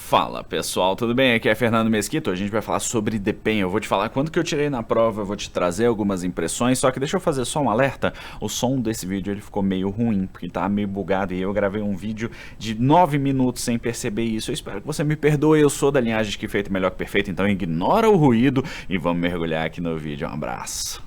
Fala pessoal, tudo bem? Aqui é Fernando Mesquita, a gente vai falar sobre desempenho. Eu vou te falar quanto que eu tirei na prova, eu vou te trazer algumas impressões, só que deixa eu fazer só um alerta. O som desse vídeo ele ficou meio ruim, porque tá meio bugado e eu gravei um vídeo de 9 minutos sem perceber isso. Eu espero que você me perdoe, eu sou da linhagem de que feito é melhor que perfeito, então ignora o ruído e vamos mergulhar aqui no vídeo. Um abraço.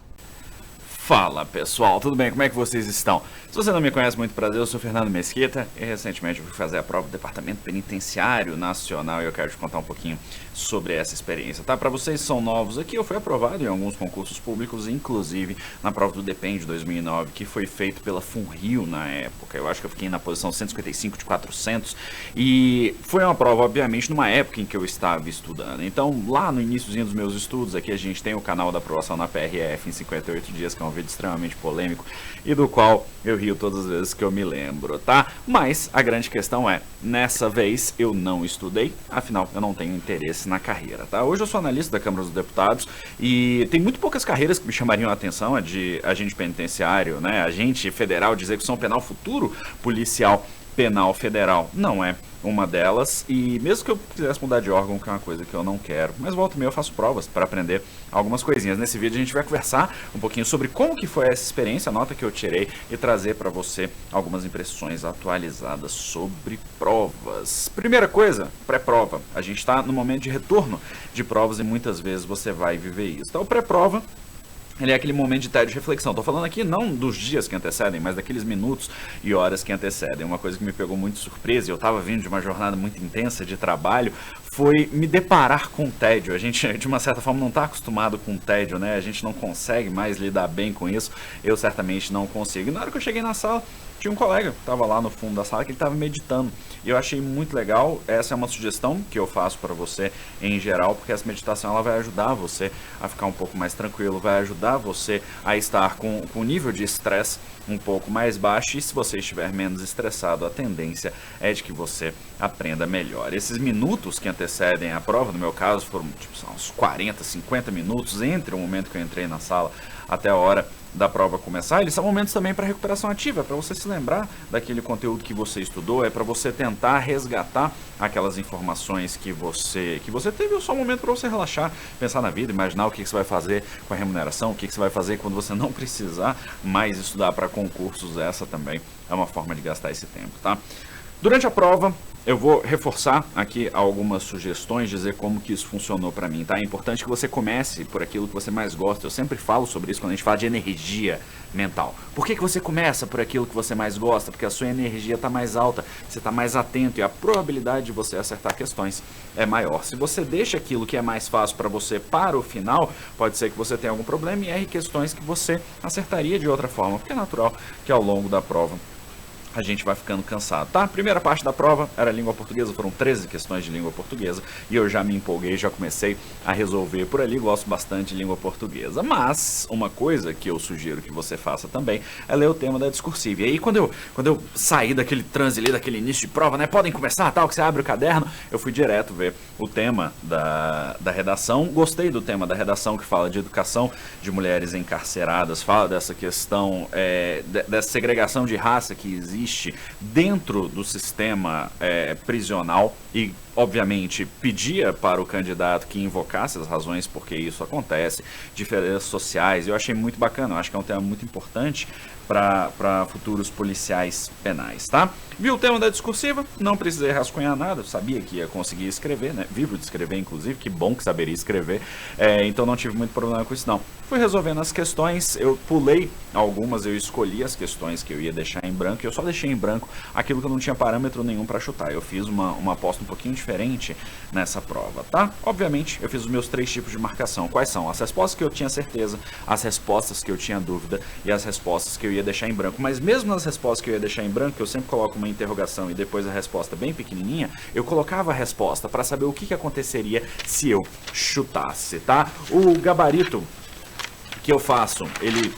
Fala pessoal, tudo bem? Como é que vocês estão? Se você não me conhece, muito prazer, eu sou Fernando Mesquita e recentemente eu fui fazer a prova do Departamento Penitenciário Nacional e eu quero te contar um pouquinho sobre essa experiência, tá? Para vocês que são novos aqui, eu fui aprovado em alguns concursos públicos, inclusive na prova do DEPEN de 2009, que foi feito pela FUNRIO na época. Eu acho que eu fiquei na posição 155 de 400 e foi uma prova, obviamente, numa época em que eu estava estudando. Então, lá no iniciozinho dos meus estudos, aqui a gente tem o canal da aprovação na PRF em 58 dias, que é um vídeo extremamente polêmico e do qual eu rio todas as vezes que eu me lembro, tá? Mas a grande questão é, nessa vez eu não estudei, afinal eu não tenho interesse na carreira, tá? Hoje eu sou analista da Câmara dos Deputados e tem muito poucas carreiras que me chamariam a atenção, a de agente penitenciário, né? Agente federal de execução penal, futuro policial penal federal, não é uma delas, e mesmo que eu quisesse mudar de órgão, que é uma coisa que eu não quero, mas volta e meia eu faço provas para aprender algumas coisinhas. Nesse vídeo a gente vai conversar um pouquinho sobre como que foi essa experiência, a nota que eu tirei, e trazer para você algumas impressões atualizadas sobre provas. Primeira coisa, pré-prova. A gente está no momento de retorno de provas e muitas vezes você vai viver isso. Então, pré-prova, ele é aquele momento de tédio de reflexão. Tô falando aqui não dos dias que antecedem, mas daqueles minutos e horas que antecedem. Uma coisa que me pegou muito de surpresa, e eu tava vindo de uma jornada muito intensa de trabalho, foi me deparar com o tédio. A gente, de uma certa forma, não tá acostumado com o tédio, né? A gente não consegue mais lidar bem com isso. Eu certamente não consigo. E na hora que eu cheguei na sala, tinha um colega que estava lá no fundo da sala que ele estava meditando. E eu achei muito legal. Essa é uma sugestão que eu faço para você em geral, porque essa meditação ela vai ajudar você a ficar um pouco mais tranquilo, vai ajudar você a estar com o nível de estresse um pouco mais baixo, e se você estiver menos estressado, a tendência é de que você aprenda melhor. Esses minutos que antecedem a prova, no meu caso, foram tipo, uns 40, 50 minutos entre o momento que eu entrei na sala até a hora da prova começar. Eles são momentos também para recuperação ativa, é para você se lembrar daquele conteúdo que você estudou, é para você tentar resgatar aquelas informações que você teve o seu momento para você relaxar, pensar na vida, imaginar o que você vai fazer com a remuneração, o que você vai fazer quando você não precisar mais estudar para concursos. Essa também é uma forma de gastar esse tempo, tá? Durante a prova, eu vou reforçar aqui algumas sugestões, dizer como que isso funcionou para mim, tá? É importante que você comece por aquilo que você mais gosta. Eu sempre falo sobre isso quando a gente fala de energia mental. Por que você começa por aquilo que você mais gosta? Porque a sua energia está mais alta, você está mais atento e a probabilidade de você acertar questões é maior. Se você deixa aquilo que é mais fácil para você para o final, pode ser que você tenha algum problema e erre questões que você acertaria de outra forma, porque é natural que ao longo da prova a gente vai ficando cansado, tá? Primeira parte da prova era língua portuguesa, foram 13 questões de língua portuguesa e eu já me empolguei, já comecei a resolver por ali, gosto bastante de língua portuguesa. Mas uma coisa que eu sugiro que você faça também é ler o tema da discursiva. E aí quando eu saí daquele transe ali, daquele início de prova, né? Podem começar, tal, que você abre o caderno, eu fui direto ver o tema da redação. Gostei do tema da redação, que fala de educação de mulheres encarceradas, fala dessa questão, dessa segregação de raça que existe dentro do sistema prisional e, obviamente, pedia para o candidato que invocasse as razões porque isso acontece, diferenças sociais. Eu achei muito bacana, eu acho que é um tema muito importante para futuros policiais penais, tá? Viu o tema da discursiva? Não precisei rascunhar nada, eu sabia que ia conseguir escrever, né? Vivo de escrever, inclusive, que bom que saberia escrever, então não tive muito problema com isso, não. Fui resolvendo as questões, eu pulei algumas, eu escolhi as questões que eu ia deixar em branco, e eu só deixei em branco aquilo que eu não tinha parâmetro nenhum para chutar. Eu fiz uma aposta um pouquinho diferente nessa prova, tá? Obviamente, eu fiz os meus 3 tipos de marcação. Quais são? As respostas que eu tinha certeza, as respostas que eu tinha dúvida e as respostas que eu ia deixar em branco. Mas mesmo nas respostas que eu ia deixar em branco, eu sempre coloco uma interrogação e depois a resposta bem pequenininha, eu colocava a resposta para saber o que aconteceria se eu chutasse, tá? O gabarito que eu faço, ele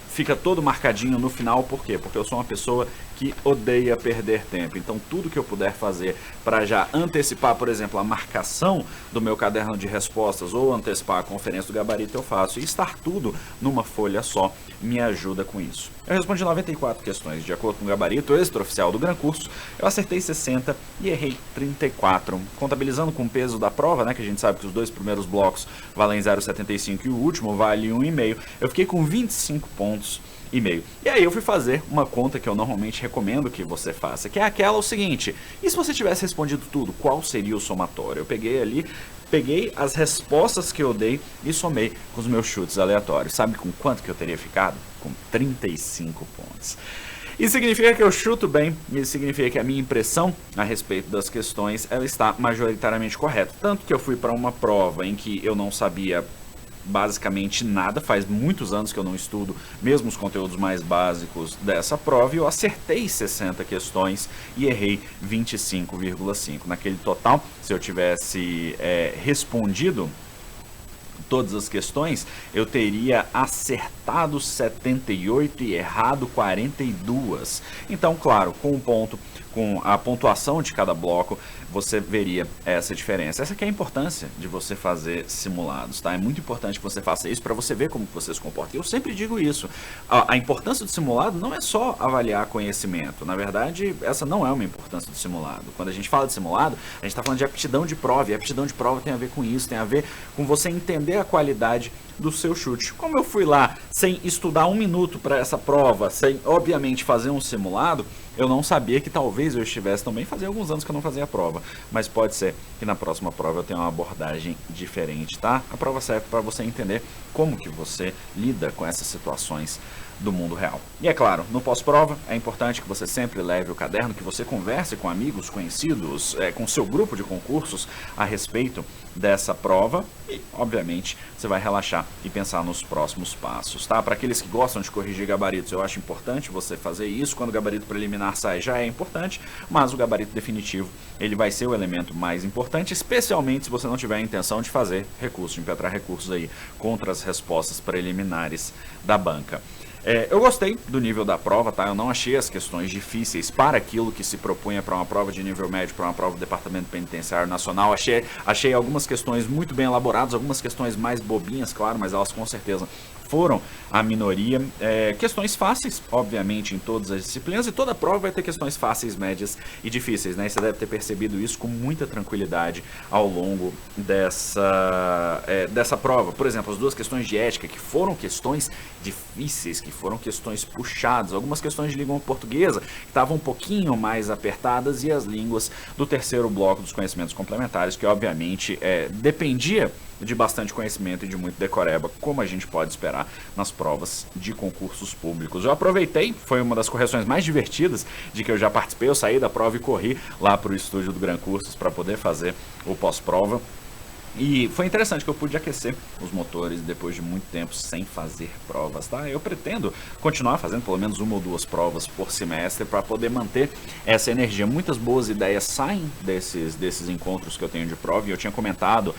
fica todo marcadinho no final, por quê? Porque eu sou uma pessoa que que odeia perder tempo. Então tudo que eu puder fazer para já antecipar, por exemplo, a marcação do meu caderno de respostas ou antecipar a conferência do gabarito eu faço. E estar tudo numa folha só me ajuda com isso. Eu respondi 94 questões de acordo com o gabarito extraoficial do Gran Cursos. Eu acertei 60 e errei 34. Contabilizando com o peso da prova, né, que a gente sabe que os dois primeiros blocos valem 0,75 e o último vale 1,5, eu fiquei com 25 pontos e meio. E aí eu fui fazer uma conta que eu normalmente recomendo que você faça, que é aquela o seguinte: e se você tivesse respondido tudo, qual seria o somatório? Eu peguei as respostas que eu dei e somei com os meus chutes aleatórios. Sabe com quanto que eu teria ficado? Com 35 pontos. Isso significa que eu chuto bem, isso significa que a minha impressão a respeito das questões ela está majoritariamente correta. Tanto que eu fui para uma prova em que eu não sabia basicamente nada, faz muitos anos que eu não estudo mesmo os conteúdos mais básicos dessa prova, e eu acertei 60 questões e errei 25,5. Naquele total, se eu tivesse respondido todas as questões, eu teria acertado 78 e errado 42. Então, claro, com um ponto, com a pontuação de cada bloco, você veria essa diferença. Essa que é a importância de você fazer simulados, tá? É muito importante que você faça isso para você ver como você se comporta. Eu sempre digo isso. A importância do simulado não é só avaliar conhecimento. Na verdade, essa não é uma importância do simulado. Quando a gente fala de simulado, a gente está falando de aptidão de prova. E a aptidão de prova tem a ver com isso, tem a ver com você entender a qualidade do seu chute. Como eu fui lá sem estudar um minuto para essa prova, sem obviamente fazer um simulado, eu não sabia que talvez eu estivesse também. Fazia alguns anos que eu não fazia a prova, mas pode ser que na próxima prova eu tenha uma abordagem diferente, tá? A prova serve para você entender como que você lida com essas situações do mundo real. E é claro, no pós-prova é importante que você sempre leve o caderno, que você converse com amigos, conhecidos, com seu grupo de concursos a respeito dessa prova e, obviamente, você vai relaxar e pensar nos próximos passos, tá? Para aqueles que gostam de corrigir gabaritos, eu acho importante você fazer isso. Quando o gabarito preliminar sai já é importante, mas o gabarito definitivo, ele vai ser o elemento mais importante, especialmente se você não tiver a intenção de fazer recurso, de impetrar recursos aí contra as respostas preliminares da banca. Eu gostei do nível da prova, tá? Eu não achei as questões difíceis para aquilo que se propunha para uma prova de nível médio, para uma prova do Departamento Penitenciário Nacional. Achei algumas questões muito bem elaboradas, algumas questões mais bobinhas, claro, mas elas com certeza foram a minoria. Questões fáceis, obviamente, em todas as disciplinas, e toda prova vai ter questões fáceis, médias e difíceis, né? E você deve ter percebido isso com muita tranquilidade ao longo dessa prova. Por exemplo, as duas questões de ética, que foram questões difíceis, que foram questões puxadas, algumas questões de língua portuguesa que estavam um pouquinho mais apertadas, e as línguas do terceiro bloco dos conhecimentos complementares, que obviamente dependia de bastante conhecimento e de muito decoreba, como a gente pode esperar nas provas de concursos públicos. Eu aproveitei, foi uma das correções mais divertidas de que eu já participei. Eu saí da prova e corri lá para o estúdio do Gran Cursos para poder fazer o pós-prova. E foi interessante que eu pude aquecer os motores depois de muito tempo sem fazer provas, tá? Eu pretendo continuar fazendo pelo menos uma ou duas provas por semestre para poder manter essa energia. Muitas boas ideias saem desses encontros que eu tenho de prova, e eu tinha comentado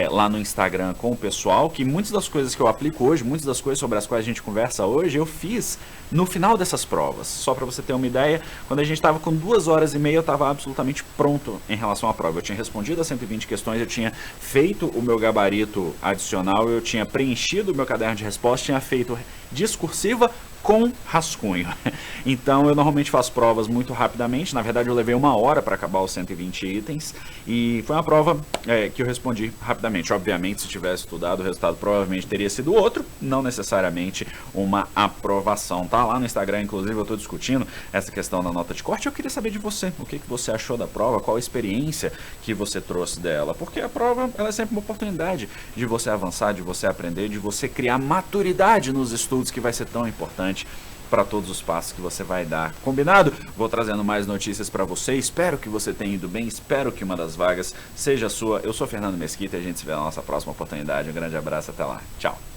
lá no Instagram com o pessoal que muitas das coisas que eu aplico hoje, muitas das coisas sobre as quais a gente conversa hoje, eu fiz no final dessas provas. Só para você ter uma ideia, quando a gente estava com 2 horas e meia, eu estava absolutamente pronto em relação à prova. Eu tinha respondido as 120 questões, eu tinha feito o meu gabarito adicional, eu tinha preenchido o meu caderno de resposta, tinha feito discursiva com rascunho. Então eu normalmente faço provas muito rapidamente. Na verdade eu levei 1 hora para acabar os 120 itens, e foi uma prova que eu respondi rapidamente. Obviamente, se tivesse estudado, o resultado provavelmente teria sido outro, não necessariamente uma aprovação. Tá lá no Instagram, inclusive, eu estou discutindo essa questão da nota de corte. Eu queria saber de você, o que você achou da prova, qual a experiência que você trouxe dela, porque a prova ela é sempre uma oportunidade de você avançar, de você aprender, de você criar maturidade nos estudos, que vai ser tão importante para todos os passos que você vai dar. Combinado? Vou trazendo mais notícias para você. Espero que você tenha ido bem. Espero que uma das vagas seja sua. Eu sou Fernando Mesquita e a gente se vê na nossa próxima oportunidade. Um grande abraço. Até lá. Tchau.